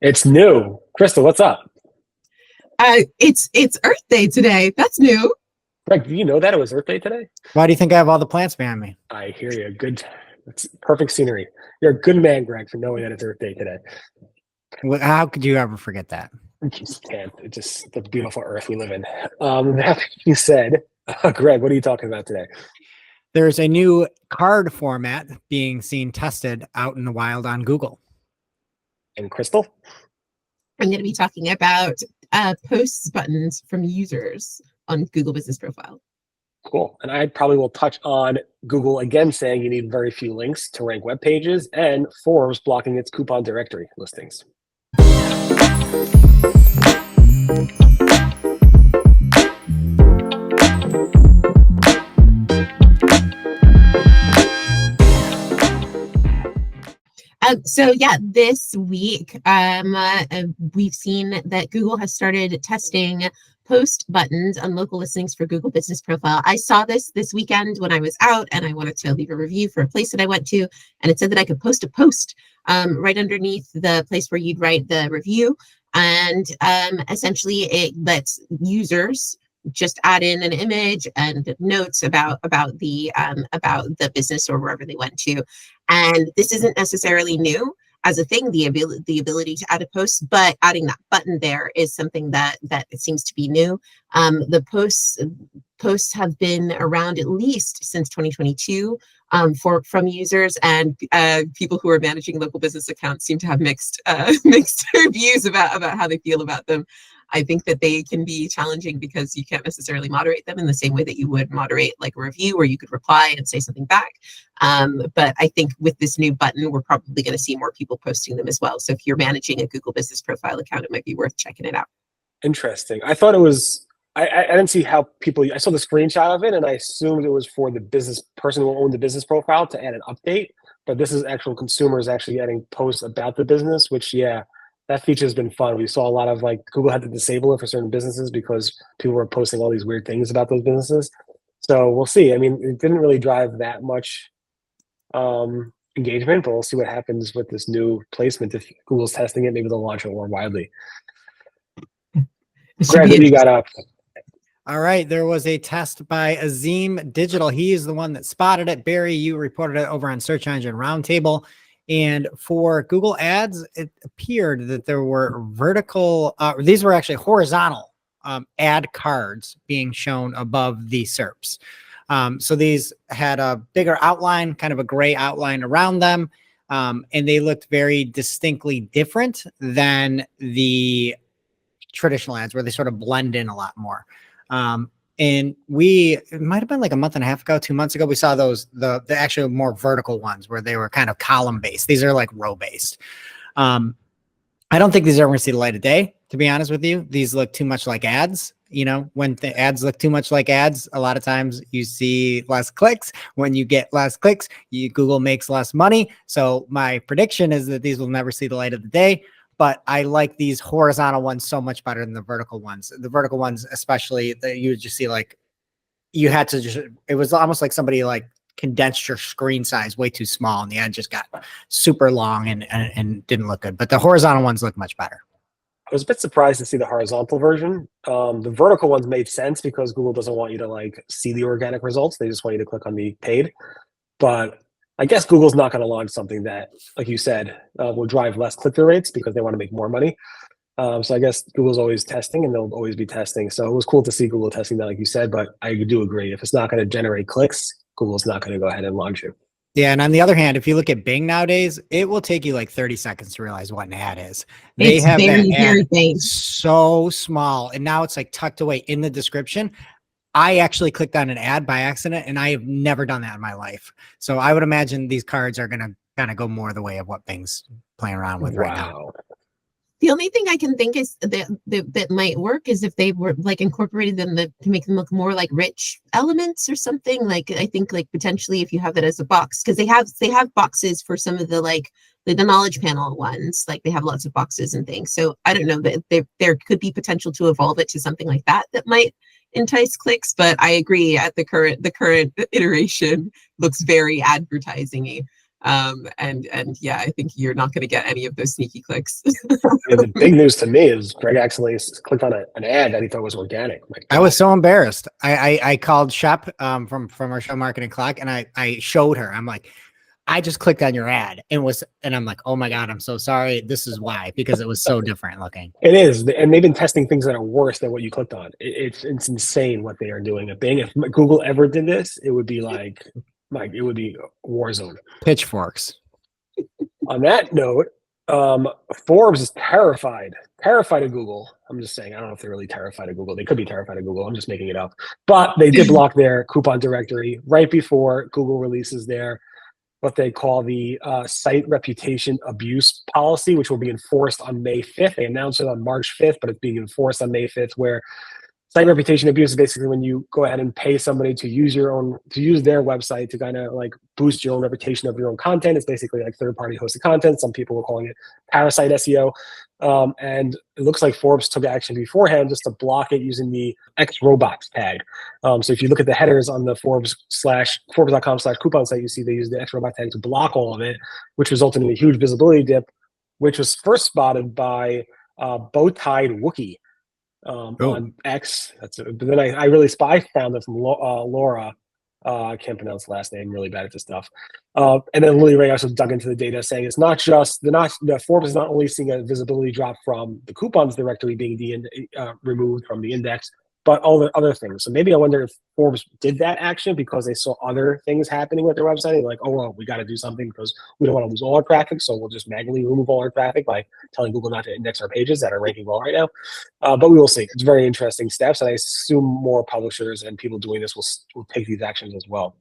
It's new. Crystal, what's up? It's Earth Day today. That's new. Greg, do you know that it was Earth Day today? Why do you think I have all the plants behind me? I hear you. Good. It's perfect scenery. You're a good man, Greg, for knowing that it's Earth Day today. How could you ever forget that? You just can't. It's just the beautiful Earth we live in. That being said, Greg, what are you talking about today? There's a new card format being seen tested out in the wild on Google. And Crystal? I'm going to be talking about posts buttons from users on Google Business Profile. Cool. And I probably will touch on Google again saying you need very few links to rank web pages and Forbes blocking its coupon directory listings. So yeah, this week we've seen that Google has started testing post buttons on local listings for Google Business Profile. I saw this weekend when I was out and I wanted to leave a review for a place that I went to, and it said that I could post a post right underneath the place where you'd write the review, and essentially it lets users just add in an image and notes about the business or wherever they went to. And this isn't necessarily new as a thing, the ability to add a post, but adding that button there is something that it seems to be new. The posts have been around at least since 2022 from users, and people who are managing local business accounts seem to have mixed views about how they feel about them. I think that they can be challenging because you can't necessarily moderate them in the same way that you would moderate like a review where you could reply and say something back. But I think with this new button, we're probably going to see more people posting them as well. So if you're managing a Google Business Profile account, it might be worth checking it out. Interesting. I thought it was, I didn't see how people, I saw the screenshot of it and I assumed it was for the business person who owned the business profile to add an update, but this is actual consumers actually adding posts about the business, which, yeah, that feature has been fun. We saw a lot of like Google had to disable it for certain businesses because people were posting all these weird things about those businesses. So we'll see. I mean, it didn't really drive that much engagement, but we'll see what happens with this new placement. If Google's testing it, maybe they'll launch it more widely. Greg, what do you got up? All right, there was a test by Azim Digital. He is the one that spotted it. Barry, you reported it over on Search Engine Roundtable. And for Google Ads, it appeared that there were vertical, these were actually horizontal ad cards being shown above the SERPs. So these had a bigger outline, kind of a gray outline around them. And they looked very distinctly different than the traditional ads where they sort of blend in a lot more. And it might have been like a month and a half ago, 2 months ago, we saw those, the actual more vertical ones where they were kind of column based. These are like row based. I don't think these are ever going to see the light of day, to be honest with you. These look too much like ads. You know, when the ads look too much like ads, a lot of times you see less clicks. When you get less clicks, Google makes less money. So my prediction is that these will never see the light of the day. But I like these horizontal ones so much better than the vertical ones. The vertical ones, especially, that you would just see like you had to just, it was almost like somebody like condensed your screen size way too small and the ad just got super long and didn't look good. But the horizontal ones look much better. I was a bit surprised to see the horizontal version. The vertical ones made sense because Google doesn't want you to like see the organic results. They just want you to click on the paid. But I guess Google's not going to launch something that, like you said, will drive less click-through rates because they want to make more money. So I guess Google's always testing and they'll always be testing. So it was cool to see Google testing that, like you said, but I do agree. If it's not going to generate clicks, Google's not going to go ahead and launch it. Yeah, and on the other hand, if you look at Bing nowadays, it will take you like 30 seconds to realize what an ad is. They have that ad so small, and now it's like tucked away in the description. I actually clicked on an ad by accident, and I have never done that in my life. So I would imagine these cards are going to kind of go more the way of what Bing's playing around with right now. The only thing I can think is that might work is if they were like incorporated them to make them look more like rich elements or something. Like I think like potentially if you have it as a box, because they have boxes for some of the like the knowledge panel ones, like they have lots of boxes and things. So I don't know that there could be potential to evolve it to something like that might entice clicks. But I agree, at the current iteration looks very advertising-y. And yeah, I think you're not going to get any of those sneaky clicks. And the big news to me is Greg actually clicked on an ad that he thought was organic. My I was God. so embarrassed. I called Shep from our show Marketing Clock, and I showed her. I'm like, I just clicked on your ad and I'm like, oh my God, I'm so sorry. This is why, because it was so different looking. It is, and they've been testing things that are worse than what you clicked on. It's insane what they are doing. If Google ever did this, it would be like it would be a war zone. Pitchforks. On that note, Forbes is terrified of Google. I'm just saying, I don't know if they're really terrified of Google. They could be terrified of Google. I'm just making it up. But they did block their coupon directory right before Google releases their what they call the site reputation abuse policy, which will be enforced on May 5th. They announced it on March 5th, but it's being enforced on May 5th, where site reputation abuse is basically when you go ahead and pay somebody to use their website to kind of like boost your own reputation of your own content. It's basically like third-party hosted content. Some people were calling it parasite SEO. And it looks like Forbes took action beforehand just to block it using the X-Robots tag. So if you look at the headers on the Forbes.com/coupon site, you see they use the X-Robot tag to block all of it, which resulted in a huge visibility dip, which was first spotted by Bow-Tied Wookie. On X. But then I found it from Laura. I can't pronounce the last name. Really bad at this stuff. And then Lily Ray also dug into the data, saying it's not just the Forbes is not only seeing a visibility drop from the coupons directory being removed from the index, but all the other things. So maybe I wonder if Forbes did that action because they saw other things happening with their website. They're like, oh, well, we got to do something because we don't want to lose all our traffic. So we'll just manually remove all our traffic by telling Google not to index our pages that are ranking well right now. But we will see. It's very interesting steps. And I assume more publishers and people doing this will take these actions as well.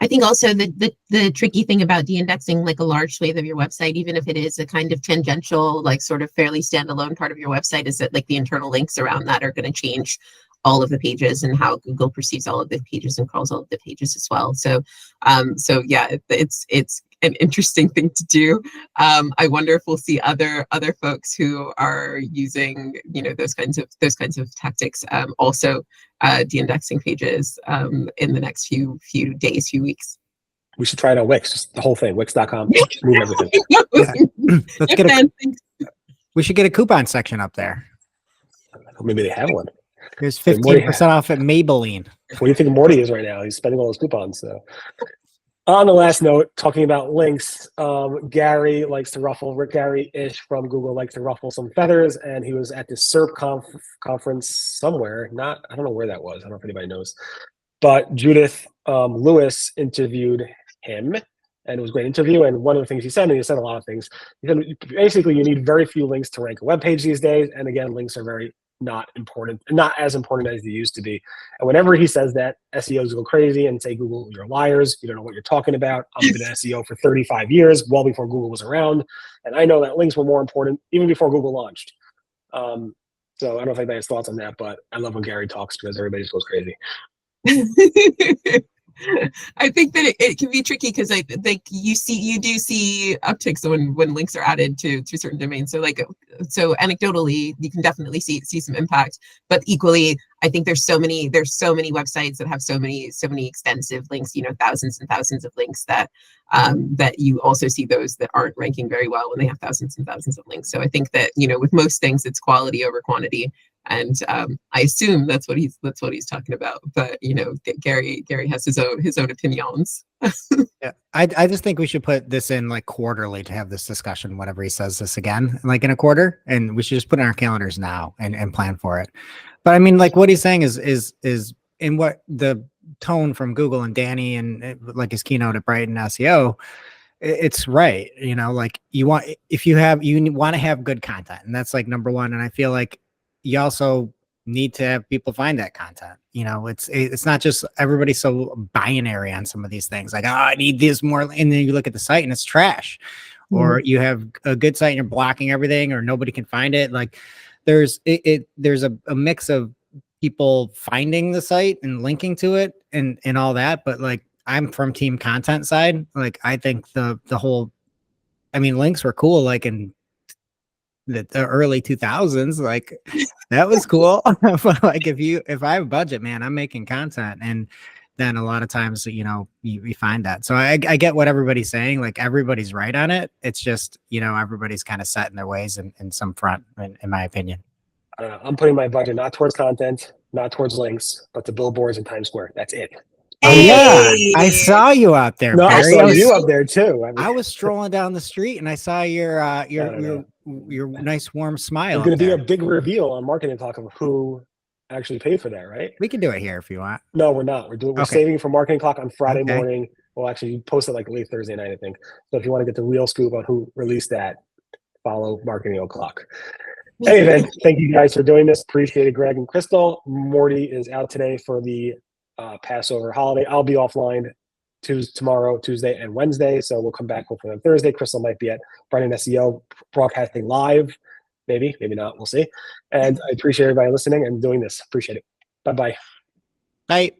I think also the tricky thing about de-indexing like a large swathe of your website, even if it is a kind of tangential, like sort of fairly standalone part of your website, is that like the internal links around that are going to change all of the pages and how Google perceives all of the pages and crawls all of the pages as well. So, yeah, it's an interesting thing to do. I wonder if we'll see other folks who are using, those kinds of tactics, also de-indexing pages in the next few days, few weeks. We should try it on Wix, just the whole thing, Wix.com, move everything. Yeah. We should get a coupon section up there. Maybe they have one. There's 15% off at Maybelline. What do you think Mordy is right now? He's spending all his coupons. So, on the last note, talking about links, Gary likes to ruffle. Gary-ish from Google likes to ruffle some feathers, and he was at the SERP conference somewhere. I don't know where that was. I don't know if anybody knows. But Judith Lewis interviewed him, and it was a great interview. And one of the things he said, and he said a lot of things, he said basically you need very few links to rank a web page these days. And again, links are not as important as they used to be. And whenever he says that, SEOs go crazy and say, Google, you're liars. You don't know what you're talking about. I've been an SEO for 35 years, well before Google was around. And I know that links were more important even before Google launched. So I don't know if anybody has thoughts on that, but I love when Gary talks because everybody just goes crazy. I think that it can be tricky because I think you do see upticks when links are added to certain domains. So anecdotally, you can definitely see some impact. But equally, I think there's so many websites that have so many extensive links, thousands and thousands of links that you also see those that aren't ranking very well when they have thousands and thousands of links. So I think that with most things, it's quality over quantity. And I assume that's what he's talking about. But Gary has his own opinions. Yeah, I just think we should put this in like quarterly to have this discussion whenever he says this again, like in a quarter, and we should just put it in our calendars now and plan for it. But I mean, like what he's saying is in what the tone from Google and Danny and like his keynote at Brighton SEO. It's right. Like you want to have good content, and that's like number one. And I feel like you also need to have people find that content. It's not just everybody's so binary on some of these things. Like, I need this more. And then you look at the site and it's trash, or you have a good site and you're blocking everything, or nobody can find it. Like there's a mix of people finding the site and linking to it and all that. But like, I'm from team content side. Like, I think the whole, links were cool. Like in the early 2000s, like that was cool. But like if I have a budget, man, I'm making content, and then a lot of times, we find that. So I get what everybody's saying. Like everybody's right on it. It's just, everybody's kind of set in their ways in some front, in my opinion. I don't know. I'm putting my budget not towards content, not towards links, but to billboards in Times Square. That's it. Oh yeah, I saw you out there. No, Barry. I saw you up there too. I was strolling down the street and I saw your nice warm smile. There's going to be a big reveal on Marketing Talk of who actually paid for that, right? We can do it here if you want. No, we're not. We're saving it for Marketing Clock on Friday morning. Well, actually, you post it like late Thursday night, I think. So if you want to get the real scoop on who released that, follow Marketing O'Clock. Anyway, thank you guys for doing this. Appreciate it, Greg and Crystal. Mordy is out today for the Passover holiday. I'll be offline tomorrow, Tuesday, and Wednesday. So we'll come back hopefully on Thursday. Crystal might be at Brandon SEO broadcasting live. Maybe not. We'll see. And I appreciate everybody listening and doing this. Appreciate it. Bye-bye. Bye.